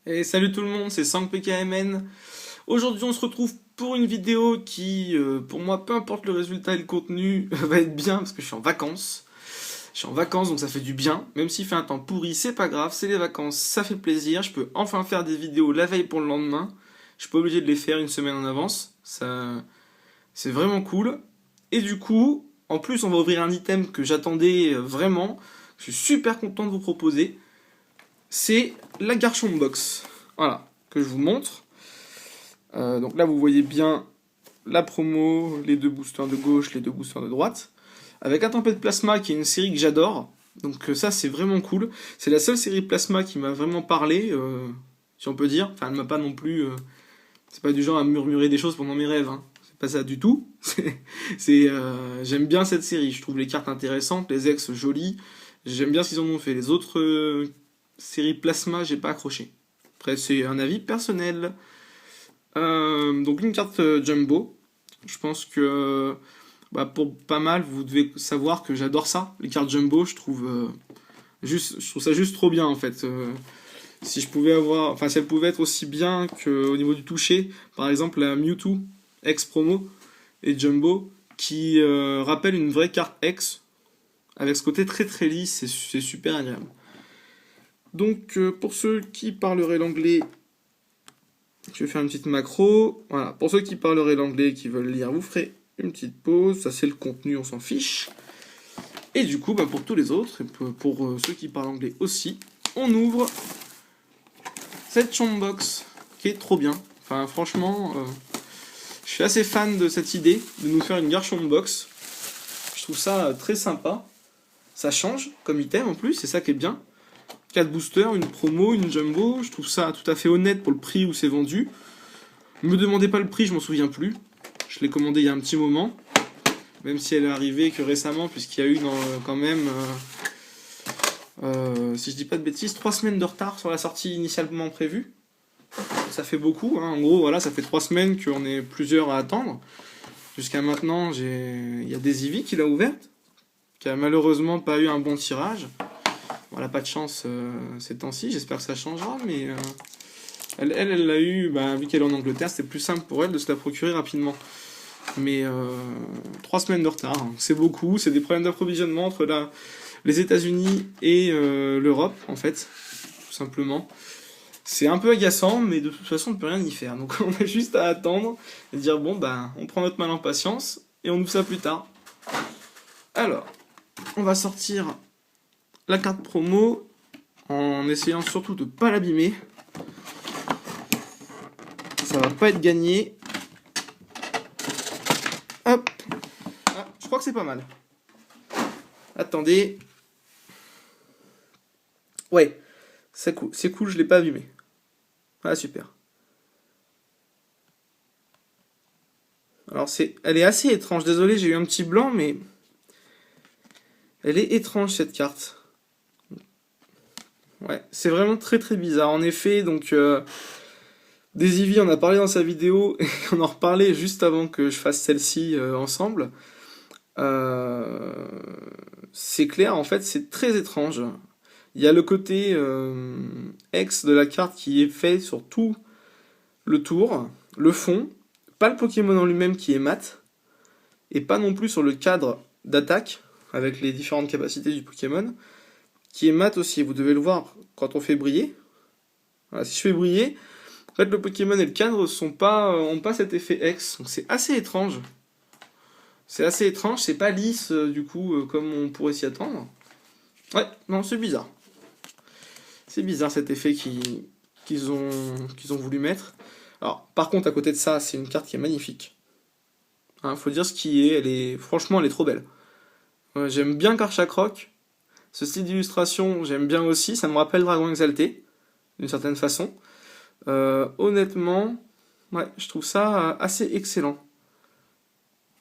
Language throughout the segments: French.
Et salut tout le monde, c'est SankPKMN. Aujourd'hui, on se retrouve pour une vidéo qui, pour moi, peu importe le résultat et le contenu, va être bien parce que je suis en vacances. Je suis en vacances, donc ça fait du bien. Même s'il fait un temps pourri, c'est pas grave, c'est les vacances, ça fait plaisir. Je peux enfin faire des vidéos la veille pour le lendemain. Je suis pas obligé de les faire une semaine en avance. Ça, c'est vraiment cool. Et du coup, en plus, on va ouvrir un item que j'attendais vraiment. Je suis super content de vous proposer. C'est la Garchomp Box. Voilà, que je vous montre. Donc là, vous voyez bien la promo, les deux boosters de gauche, les deux boosters de droite. Avec un Tempête Plasma qui est une série que j'adore. Donc ça, c'est vraiment cool. C'est la seule série Plasma qui m'a vraiment parlé, si on peut dire. Enfin, elle m'a pas non plus... c'est pas du genre à murmurer des choses pendant mes rêves. Hein. C'est pas ça du tout. J'aime bien cette série. Je trouve les cartes intéressantes, les ex jolies. J'aime bien ce qu'ils en ont fait. Les autres séries Plasma, j'ai pas accroché. Après, c'est un avis personnel. Donc une carte Jumbo. Je pense que pour pas mal, vous devez savoir que j'adore ça. Les cartes Jumbo, je trouve ça juste trop bien en fait. Si je pouvais avoir, enfin si elle pouvait être aussi bien qu'au niveau du toucher, par exemple la Mewtwo X promo et Jumbo, qui rappelle une vraie carte X avec ce côté très très lisse, c'est super agréable. Donc pour ceux qui parleraient l'anglais, je vais faire une petite macro. Voilà. Pour ceux qui parleraient l'anglais et qui veulent lire, vous ferez une petite pause. Ça, c'est le contenu, on s'en fiche. Et du coup, pour tous les autres, et pour ceux qui parlent anglais aussi, on ouvre cette Chompbox qui est trop bien. Enfin, franchement, je suis assez fan de cette idée de nous faire une Garchomp Box. Je trouve ça très sympa. Ça change comme item en plus, c'est ça qui est bien. 4 boosters, une promo, une jumbo, je trouve ça tout à fait honnête pour le prix où c'est vendu. Ne me demandez pas le prix, je m'en souviens plus. Je l'ai commandé il y a un petit moment, même si elle est arrivée que récemment, puisqu'il y a eu quand même, si je dis pas de bêtises, 3 semaines de retard sur la sortie initialement prévue. Ça fait beaucoup, hein. En gros, voilà, ça fait 3 semaines qu'on est plusieurs à attendre. Jusqu'à maintenant, il y a des Eevee qui l'a ouverte, qui a malheureusement pas eu un bon tirage. Elle n'a pas de chance ces temps-ci, j'espère que ça changera, mais elle l'a eu, vu qu'elle est en Angleterre, c'était plus simple pour elle de se la procurer rapidement. Mais 3 semaines de retard, hein. C'est beaucoup, c'est des problèmes d'approvisionnement entre les États-Unis et l'Europe, en fait, tout simplement. C'est un peu agaçant, mais de toute façon, on ne peut rien y faire. Donc on a juste à attendre et dire bon, on prend notre mal en patience et on ouvre ça plus tard. Alors, on va sortir la carte promo en essayant surtout de pas l'abîmer. Ça va pas être gagné. Hop. Ah, je crois que c'est pas mal. Attendez. Ouais, c'est cool, je l'ai pas abîmé. Ah super. Alors elle est assez étrange. Désolé, j'ai eu un petit blanc, mais elle est étrange cette carte. Ouais, c'est vraiment très très bizarre. En effet, donc des Eevee, on a parlé dans sa vidéo et on en reparlait juste avant que je fasse celle-ci ensemble. C'est clair, en fait, c'est très étrange. Il y a le côté X de la carte qui est fait sur tout le tour, le fond, pas le Pokémon en lui-même qui est mat, et pas non plus sur le cadre d'attaque avec les différentes capacités du Pokémon, qui est mat aussi. Vous devez le voir quand on fait briller. Voilà, si je fais briller, en fait, le Pokémon et le cadre ont pas cet effet X, donc c'est assez étrange. C'est assez étrange, c'est pas lisse du coup comme on pourrait s'y attendre. Ouais, non, c'est bizarre. C'est bizarre cet effet qu'ils ont voulu mettre. Alors, par contre, à côté de ça, c'est une carte qui est magnifique. Hein, faut dire ce qui est, franchement, elle est trop belle. J'aime bien Karchakroc. Ce style d'illustration, j'aime bien aussi. Ça me rappelle Dragon Exalté, d'une certaine façon. Honnêtement, ouais, je trouve ça assez excellent.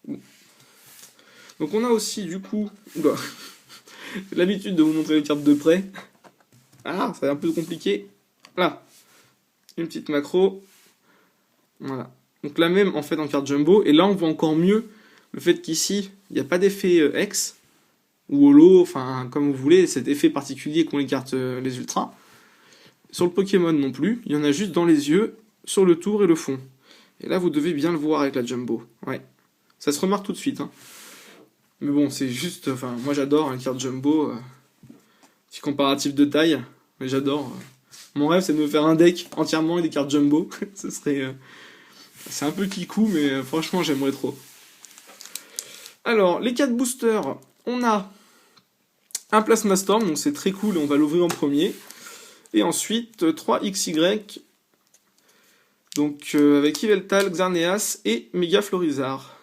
Donc on a aussi du coup l'habitude de vous montrer les cartes de près. Ah, ça va un peu compliqué. Là, une petite macro. Voilà. Donc la même en fait en carte jumbo. Et là on voit encore mieux le fait qu'ici, il n'y a pas d'effet X ou holo, enfin comme vous voulez, cet effet particulier qu'ont les cartes les ultras. Sur le Pokémon non plus, il y en a juste dans les yeux, sur le tour et le fond. Et là, vous devez bien le voir avec la Jumbo. Ouais. Ça se remarque tout de suite. Hein. Mais bon, c'est juste... Enfin, moi j'adore une carte Jumbo. Petit comparatif de taille. Mais j'adore. Mon rêve, c'est de me faire un deck entièrement avec des cartes Jumbo. Ce serait... c'est un peu kikou, mais franchement, j'aimerais trop. Alors, les 4 boosters. On a un Plasma Storm, donc c'est très cool. On va l'ouvrir en premier. Et ensuite, 3 XY. Donc, avec Yveltal, Xerneas et Mega Florizard.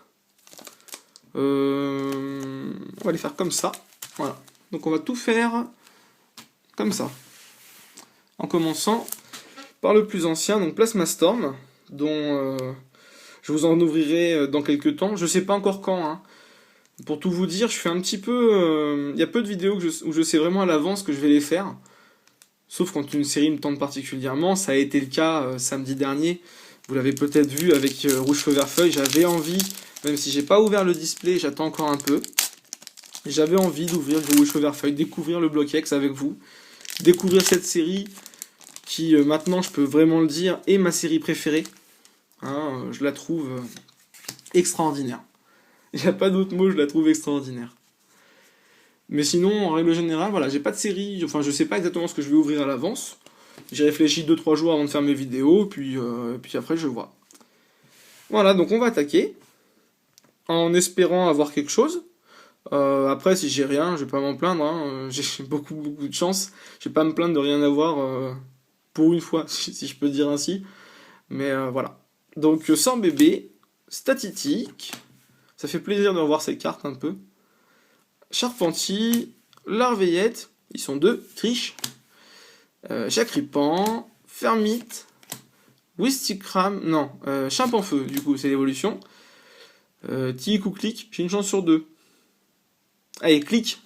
On va les faire comme ça. Voilà. Donc on va tout faire comme ça. En commençant par le plus ancien, donc Plasma Storm, dont je vous en ouvrirai dans quelques temps. Je sais pas encore quand. Hein. Pour tout vous dire, je fais un petit peu... Il y a peu de vidéos où je sais vraiment à l'avance que je vais les faire. Sauf quand une série me tente particulièrement. Ça a été le cas samedi dernier. Vous l'avez peut-être vu avec Rouge Feu Vert Feuille. J'avais envie... Même si j'ai pas ouvert le display, j'attends encore un peu. J'avais envie d'ouvrir Rouge Feu Vert Feuille, découvrir le Block X avec vous. Découvrir cette série qui, maintenant, je peux vraiment le dire, est ma série préférée. Hein, je la trouve extraordinaire. Il n'y a pas d'autre mot, je la trouve extraordinaire. Mais sinon, en règle générale, voilà, j'ai pas de série, enfin je sais pas exactement ce que je vais ouvrir à l'avance. J'ai réfléchi 2-3 jours avant de faire mes vidéos, puis après je vois. Voilà, donc on va attaquer. En espérant avoir quelque chose. Après, si j'ai rien, je vais pas m'en plaindre. Hein. J'ai beaucoup de chance. Je vais pas me plaindre de rien avoir pour une fois, si je peux dire ainsi. Mais voilà. Donc, sans bébé, Statitique. Ça fait plaisir de revoir ces cartes un peu. Charpentier, Larveillette. Ils sont deux. Triche. Chacripan. Fermite. Wistikram. Non, Chimpanfeu, du coup, c'est l'évolution. Tic ou clic, j'ai une chance sur 2. Allez, clic.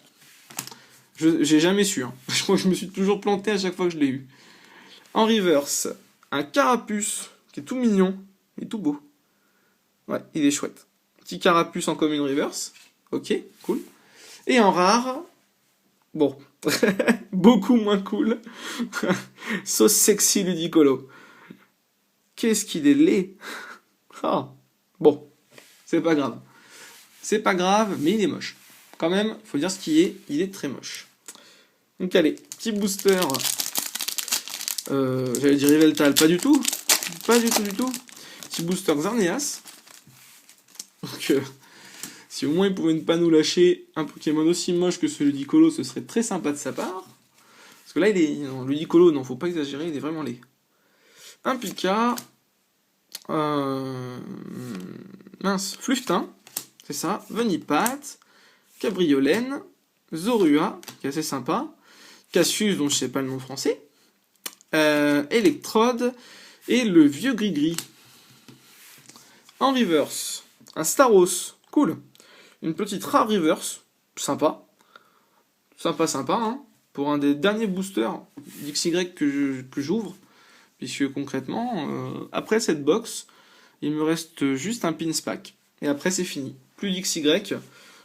J'ai jamais su. Hein. Je crois que je me suis toujours planté à chaque fois que je l'ai eu. En reverse, un carapuce qui est tout mignon et tout beau. Ouais, il est chouette. Petit carapuce en commune reverse. Ok, cool. Et en rare, bon, beaucoup moins cool. Sauce sexy Ludicolo. Qu'est-ce qu'il est laid. Ah, bon. C'est pas grave. C'est pas grave, mais il est moche. Quand même, faut dire ce qu'il est, il est très moche. Donc allez, petit booster. J'allais dire Yveltal, pas du tout. Pas du tout. Petit booster Xerneas. Donc, si au moins il pouvait ne pas nous lâcher un Pokémon aussi moche que ce Ludicolo, ce serait très sympa de sa part. Parce que là, il est... Non, Ludicolo, non, faut pas exagérer, il est vraiment laid. Un Pika. Mince, Fluftin, c'est ça, Venipat, Cabriolène, Zorua, qui est assez sympa, Cassius, dont je sais pas le nom français, Electrode, et le vieux Gris-Gris. En reverse, un Staros, cool, une petite rare reverse, sympa, hein, pour un des derniers boosters d'XY que j'ouvre, puisque concrètement, après cette box, il me reste juste un pins pack. Et après, c'est fini. Plus d'XY,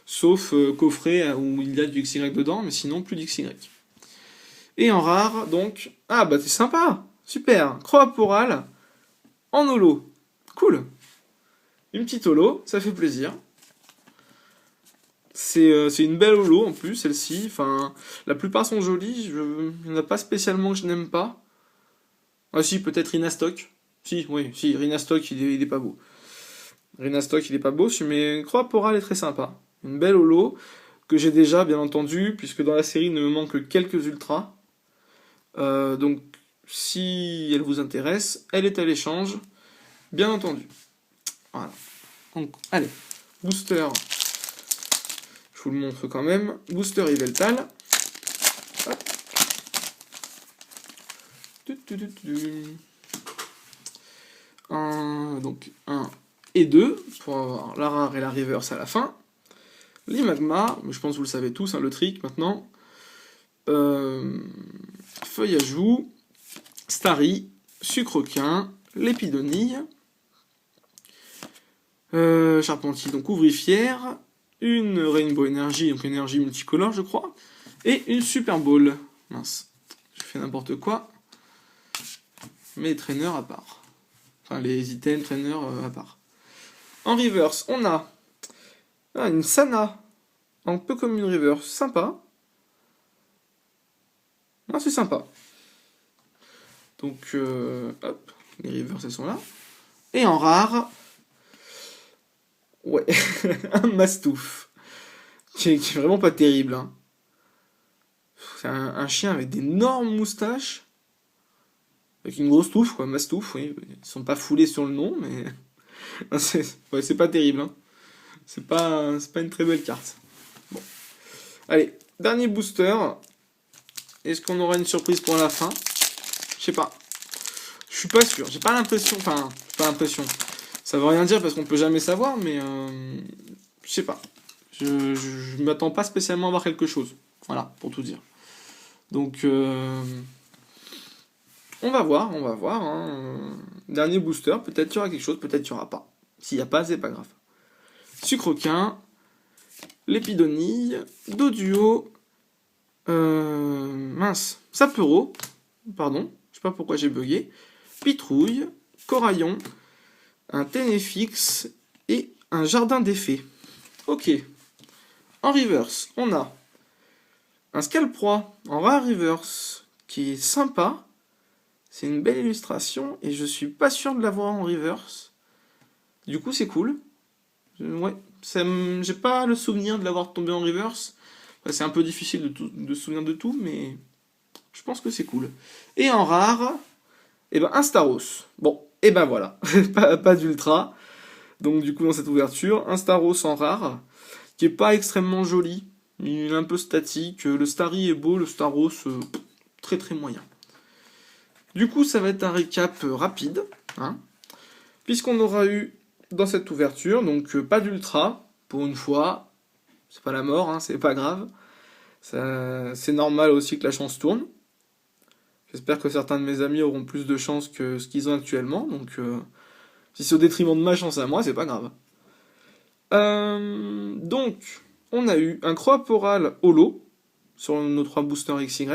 sauf coffret où il y a du XY dedans, mais sinon, plus d'XY. Et en rare, donc... Ah, bah, c'est sympa. Super. Croaporal en holo. Cool. Une petite holo, ça fait plaisir. C'est une belle holo, en plus, celle-ci. Enfin, la plupart sont jolies. Il n'y en a pas spécialement que je n'aime pas. Ah si, peut-être Rinastock. Si, Rinastock, il est pas beau. Rinastock, il est pas beau, mais Croaporal est très sympa. Une belle holo, que j'ai déjà, bien entendu, puisque dans la série, il ne me manque que quelques ultras. Donc, si elle vous intéresse, elle est à l'échange, bien entendu. Voilà. Donc, allez, booster, je vous le montre quand même. Booster Yveltal. Hop. Donc 1 et 2 pour avoir la rare et la reverse à la fin. Les magmas, mais je pense que vous le savez tous, hein, le trick maintenant. Feuille à joue, Starry, Sucrequin, Lépidonille, Charpentier, donc Ouvrifière, une Rainbow Energy, donc énergie multicolore je crois, et une Super Ball. Mince, je fais n'importe quoi. mais les trainers à part. Enfin, les items trainers à part. En reverse, on a une Sana, un peu comme une reverse, sympa. Ah, c'est sympa. Donc, hop, les reverse, elles sont là. Et en rare, ouais, un Mastouf, qui est vraiment pas terrible, hein. C'est un chien avec d'énormes moustaches, avec une grosse touffe, quoi, Mastouf, oui. Ils sont pas foulés sur le nom, mais c'est pas terrible, hein. C'est pas une très belle carte. Bon. Allez, dernier booster. Est-ce qu'on aura une surprise pour la fin? Je sais pas. Je suis pas sûr. J'ai pas l'impression. Enfin, pas l'impression. Ça veut rien dire parce qu'on peut jamais savoir, mais je sais pas. Je m'attends pas spécialement à voir quelque chose. Voilà, pour tout dire. Donc, on va voir, hein. Dernier booster, peut-être il y aura quelque chose, peut-être il y aura pas. S'il y a pas, c'est pas grave. Sucrequin, Lépidonille, Doduo, Sapero, pardon, je sais pas pourquoi j'ai bugué, Pitrouille, Coraillon, un Ténéfix et un Jardin des Fées. Ok. En reverse, on a un Scalproie en rare reverse qui est sympa. C'est une belle illustration et je suis pas sûr de l'avoir en reverse. Du coup, c'est cool. Ouais, j'ai pas le souvenir de l'avoir tombé en reverse. Enfin, c'est un peu difficile de se souvenir de tout, mais je pense que c'est cool. Et en rare, un Staros. Bon, voilà, pas d'ultra. Donc du coup, dans cette ouverture, un Staros en rare, qui est pas extrêmement joli. Il est un peu statique. Le Starry est beau, le Staros, très très moyen. Du coup, ça va être un récap rapide, hein, puisqu'on aura eu dans cette ouverture, donc pas d'ultra, pour une fois, c'est pas la mort, hein, c'est pas grave, c'est normal aussi que la chance tourne. J'espère que certains de mes amis auront plus de chance que ce qu'ils ont actuellement, donc si c'est au détriment de ma chance à moi, c'est pas grave. Donc, on a eu un Croaporal holo sur nos 3 boosters XY,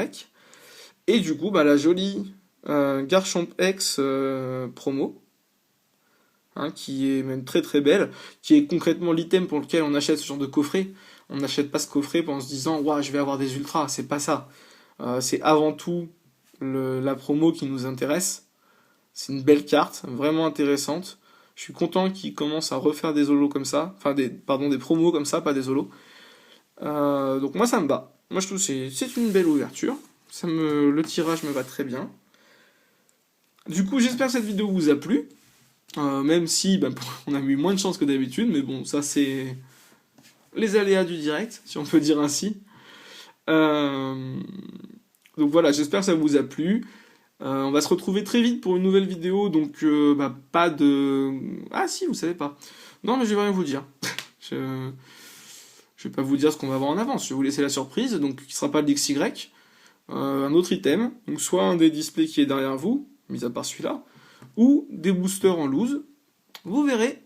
et du coup, la jolie Garchomp X promo, hein, qui est même très très belle, qui est concrètement l'item pour lequel on achète ce genre de coffret. On n'achète pas ce coffret en se disant « Ouah, je vais avoir des ultras », c'est pas ça. C'est avant tout la promo qui nous intéresse. C'est une belle carte, vraiment intéressante. Je suis content qu'ils commencent à refaire des holos comme ça, enfin des promos comme ça, pas des holos. Donc moi ça me va. Moi je trouve que c'est une belle ouverture. Le tirage me va très bien. Du coup, j'espère que cette vidéo vous a plu. Même si on a eu moins de chance que d'habitude, mais bon, ça c'est les aléas du direct, si on peut dire ainsi. Donc voilà, j'espère que ça vous a plu. On va se retrouver très vite pour une nouvelle vidéo, donc pas de... Ah si, vous savez pas. Non, mais je vais rien vous dire. Je vais pas vous dire ce qu'on va voir en avance, je vais vous laisser la surprise, donc qui sera pas le XY. Un autre item, donc soit un des displays qui est derrière vous, mis à part celui-là, ou des boosters en loose. Vous verrez.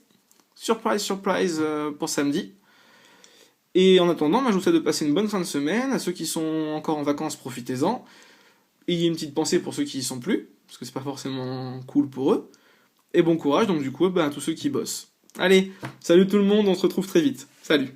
Surprise, surprise pour samedi. Et en attendant, je vous souhaite de passer une bonne fin de semaine. À ceux qui sont encore en vacances, profitez-en. Ayez une petite pensée pour ceux qui y sont plus, parce que c'est pas forcément cool pour eux. Et bon courage, donc du coup, à tous ceux qui bossent. Allez, salut tout le monde, on se retrouve très vite. Salut.